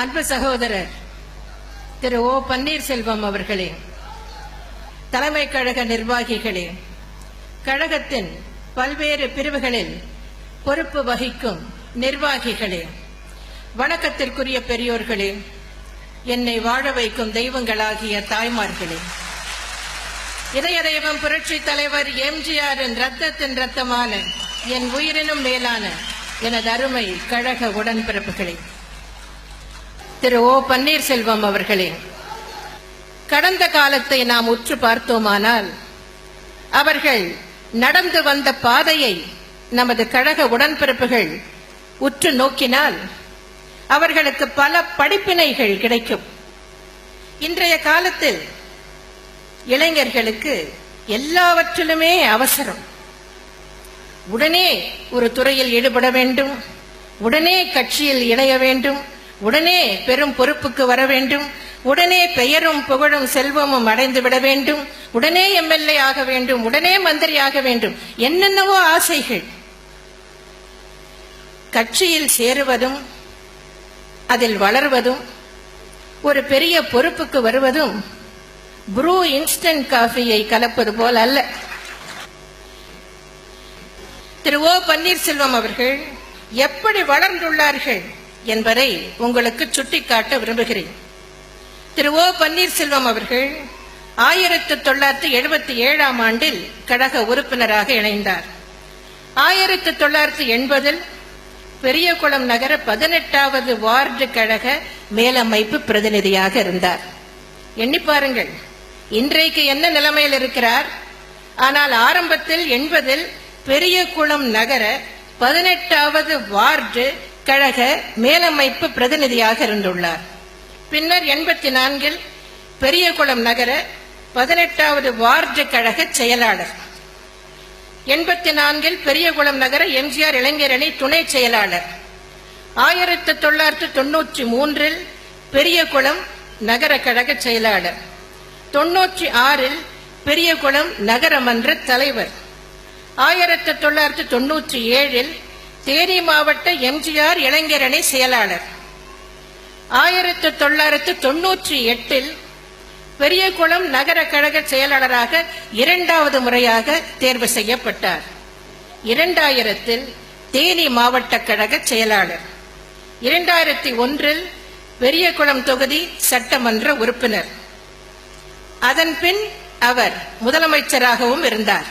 அன்பு சகோதரர் திரு ஓ பன்னீர்செல்வம் அவர்களே, தலைமை கழக நிர்வாகிகளே, கழகத்தின் பல்வேறு பிரிவுகளில் பொறுப்பு வகிக்கும் நிர்வாகிகளே, வணக்கத்திற்குரிய பெரியோர்களே, என்னை வாழ வைக்கும் தெய்வங்களாகிய தாய்மார்களே, இதய தெய்வம் புரட்சி தலைவர் எம்ஜிஆரின் ரத்தத்தின் ரத்தமான என் உயிரினும் மேலான எனது அருமை கழக உடன்பிறப்புகளே, திரு ஓ பன்னீர்செல்வம் அவர்களே, கடந்த காலத்தை நாம் உற்று பார்த்தோமானால் அவர்கள் நடந்து வந்த பாதையை நமது கழக உடன்பிறப்புகள் உற்று நோக்கினால் அவர்களுக்கு பல படிப்பினைகள் கிடைக்கும். இன்றைய காலத்தில் இளைஞர்களுக்கு எல்லாவற்றிலுமே அவசரம். உடனே ஒரு துறையில் ஈடுபட வேண்டும், உடனே கட்சியில் இணைய வேண்டும், உடனே பெரும் பொறுப்புக்கு வர வேண்டும், உடனே பெயரும் புகழும் செல்வமும் அடைந்து விட வேண்டும், உடனே எம்எல்ஏ ஆக வேண்டும், உடனே மந்திரி ஆக வேண்டும், என்னென்னவோ ஆசைகள். கட்சியில் சேருவதும் அதில் வளர்வதும் ஒரு பெரிய பொறுப்புக்கு வருவதும் ப்ரூ இன்ஸ்டன்ட் காஃபியை கலப்பது போல் அல்ல. திரு ஓ பன்னீர்செல்வம் அவர்கள் எப்படி வளர்ந்துள்ளார்கள் என்பதை உங்களுக்கு சுட்டிக்காட்ட விரும்புகிறேன். திரு ஓ பன்னீர்செல்வம் அவர்கள் 1977ஆம் ஆண்டில் கழக உறுப்பினராக இணைந்தார். 1980இல் பெரியகுளம் நகர 18வது வார்டு கழக மேலமைப்பு பிரதிநிதியாக இருந்தார். எண்ணி பாருங்கள், இன்றைக்கு என்ன நிலைமையில் இருக்கிறார். ஆனால் ஆரம்பத்தில் 80இல் பெரியகுளம் நகர 18வது வார்டு கழக மேலமைப்பு பிரதிநிதியாக இருந்துள்ளார். பின்னர் 84இல் பெரியகுளம் நகர 18வது வார்டு கழக செயலாளர், 84இல் பெரியகுளம் நகர எம்ஜிஆர் இளைஞரணி துணை செயலாளர், 1993இல் பெரியகுளம் நகர கழக செயலாளர், 96இல் பெரியகுளம் நகரமன்ற தலைவர், 1997இல் தேனி மாவட்ட எம்ஜிஆர் இளைஞரணி செயலாளர், 1998இல் பெரியகுளம் நகர கழக செயலாளராக 2வது முறையாக தேர்வு செய்யப்பட்டார். 2000இல் தேனி மாவட்ட கழக செயலாளர், 2001இல் பெரியகுளம் தொகுதி சட்டமன்ற உறுப்பினர். அதன் பின் அவர் முதலமைச்சராகவும் இருந்தார்.